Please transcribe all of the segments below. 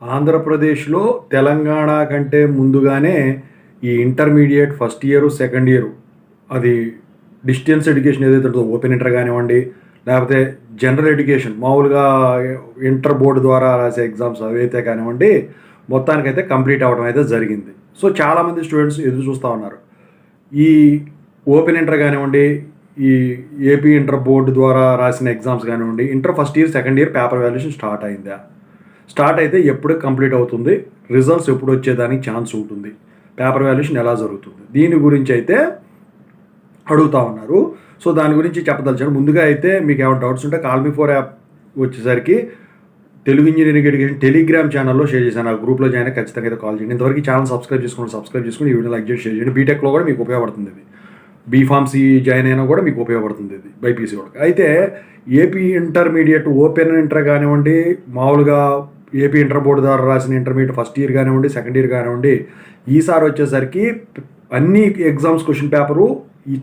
ఆంధ్రప్రదేశ్లో తెలంగాణ కంటే ముందుగానే ఈ intermediate first year second year అది డిస్టెన్స్ ఎడ్యుకేషన్ ఏదైతే ఉంటుందో ఓపెన్ ఇంటర్ కానివ్వండి, లేకపోతే జనరల్ ఎడ్యుకేషన్ మామూలుగా ఇంటర్ బోర్డు ద్వారా రాసే ఎగ్జామ్స్ అవైతే కానివ్వండి, మొత్తానికైతే కంప్లీట్ అవ్వడం అయితే జరిగింది. సో చాలామంది స్టూడెంట్స్ ఎదురు చూస్తూ ఉన్నారు. ఈ ఓపెన్ ఇంటర్ కానివ్వండి, ఈ ఏపీ ఇంటర్ బోర్డు ద్వారా రాసిన ఎగ్జామ్స్ కానివ్వండి, inter first year second year paper valuation start అయిందా, స్టార్ట్ అయితే ఎప్పుడు కంప్లీట్ అవుతుంది, రిజల్ట్స్ ఎప్పుడు వచ్చేదానికి ఛాన్స్ ఉంటుంది, పేపర్ వాల్యుయేషన్ ఎలా జరుగుతుంది, దీని గురించి అయితే అడుగుతూ ఉన్నారు. సో దాని గురించి చెప్పదలిచాను. ముందుగా అయితే మీకు ఏమైనా డౌట్స్ ఉంటే కాల్-మీ-4 యాప్ వచ్చేసరికి తెలుగు ఇంజనీరింగ్ ఎడ్యుకేషన్ టెలిగ్రామ్ ఛానల్లో షేర్ చేశాను. ఆ గ్రూప్లో జాయిన్ అయితే ఖచ్చితంగా అయితే కాల్ చేయండి. ఇంతవరకు ఛానల్ సబ్స్క్రైబ్ చేసుకుని ఈ వీడియో లైక్ చేసి షేర్ చేయండి. బీటెక్లో కూడా మీకు ఉపయోగపడుతుంది. ఇది బీఫార్మసీ జాయిన్ అయినా కూడా మీకు ఉపయోగపడుతుంది. ఇది బైపీసీ కూడా. అయితే ఏపీ ఇంటర్మీడియట్ ఓపెన్ ఇంటర్ కానివ్వండి, మామూలుగా ఏపీ ఇంటర్ బోర్డు ద్వారా రాసిన ఇంటర్మీడియట్ ఫస్ట్ ఇయర్ కానివ్వండి, సెకండ్ ఇయర్ కానివ్వండి, ఈసారి వచ్చేసరికి అన్ని ఎగ్జామ్స్ క్వశ్చన్ పేపరు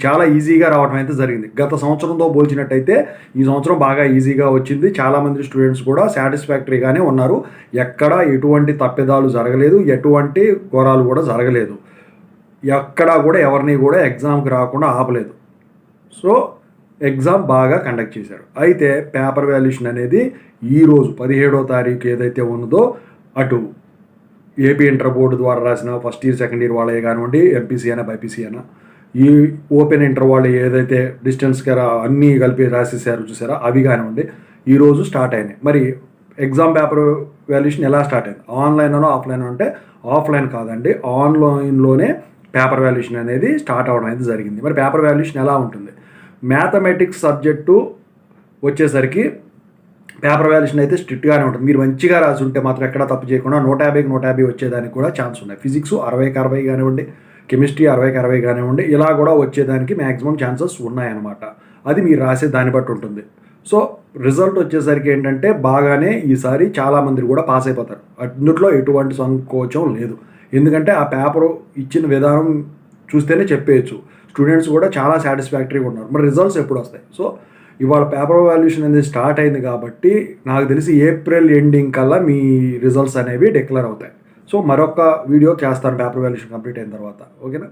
చాలా ఈజీగా రావడం అయితే జరిగింది. గత సంవత్సరంతో పోల్చినట్టయితే ఈ సంవత్సరం బాగా ఈజీగా వచ్చింది. చాలామంది స్టూడెంట్స్ కూడా సాటిస్ఫాక్టరీగానే ఉన్నారు. ఎక్కడ ఎటువంటి తప్పిదాలు జరగలేదు, ఎటువంటి ఘోరాలు కూడా జరగలేదు. ఎక్కడా కూడా ఎవరిని కూడా ఎగ్జామ్కి రాకుండా ఆపలేదు. సో ఎగ్జామ్ బాగా కండక్ట్ చేశారు. అయితే పేపర్ వాల్యుయేషన్ అనేది ఈరోజు 17వ తారీఖు ఏదైతే ఉన్నదో, అటు ఏపీ ఇంటర్ బోర్డు ద్వారా రాసిన ఫస్ట్ ఇయర్ సెకండ్ ఇయర్ వాళ్ళే కానివ్వండి, ఎంపీసీ అయినా బైపీసీ అయినా, ఈ ఓపెన్ ఇంటర్ వాళ్ళు ఏదైతే డిస్టెన్స్గా అన్నీ కలిపి రాసేసారు చూసారా, అవి కానివ్వండి ఈరోజు స్టార్ట్ అయినాయి. మరి ఎగ్జామ్ పేపర్ వాల్యుయేషన్ ఎలా స్టార్ట్ అయింది, ఆన్లైన్లో ఆఫ్లైన్ అంటే ఆఫ్లైన్ కాదండి, ఆన్లైన్లోనే పేపర్ వాల్యుయేషన్ అనేది స్టార్ట్ అవ్వడం అయితే జరిగింది. మరి పేపర్ వాల్యుయేషన్ ఎలా ఉంటుంది, మ్యాథమెటిక్స్ సబ్జెక్టు వచ్చేసరికి పేపర్ వాల్యుయేషన్ అయితే స్ట్రిక్ట్గానే ఉంటుంది. మీరు మంచిగా రాసి ఉంటే మాత్రం ఎక్కడ తప్పు చేయకుండా 150కి 150 వచ్చేదానికి కూడా ఛాన్స్ ఉన్నాయి. ఫిజిక్స్ 60కి 60 కానివ్వండి, కెమిస్ట్రీ 60కి 60 కానివ్వండి, ఇలా కూడా వచ్చేదానికి మ్యాక్సిమం ఛాన్సెస్ ఉన్నాయన్నమాట. అది మీరు రాసే దాన్ని బట్టి ఉంటుంది. సో రిజల్ట్ వచ్చేసరికి ఏంటంటే బాగానే ఈసారి చాలామంది కూడా పాస్ అయిపోతారు. అందుట్లో ఎటువంటి సంకోచం లేదు. ఎందుకంటే ఆ పేపరు ఇచ్చిన విధానం చూస్తేనే చెప్పేయచ్చు. స్టూడెంట్స్ కూడా చాలా సాటిస్ఫాక్టరీగా ఉన్నారు. మరి రిజల్ట్స్ ఎప్పుడు వస్తాయి? సో ఇవాళ పేపర్ వాల్యుయేషన్ అనేది స్టార్ట్ అయింది కాబట్టి నాకు తెలిసి ఏప్రిల్ ఎండింగ్ కల్లా మీ రిజల్ట్స్ అనేవి డిక్లేర్ అవుతాయి. సో మరొక వీడియో చేస్తాను పేపర్ వాల్యుయేషన్ కంప్లీట్ అయిన తర్వాత. ఓకేనా?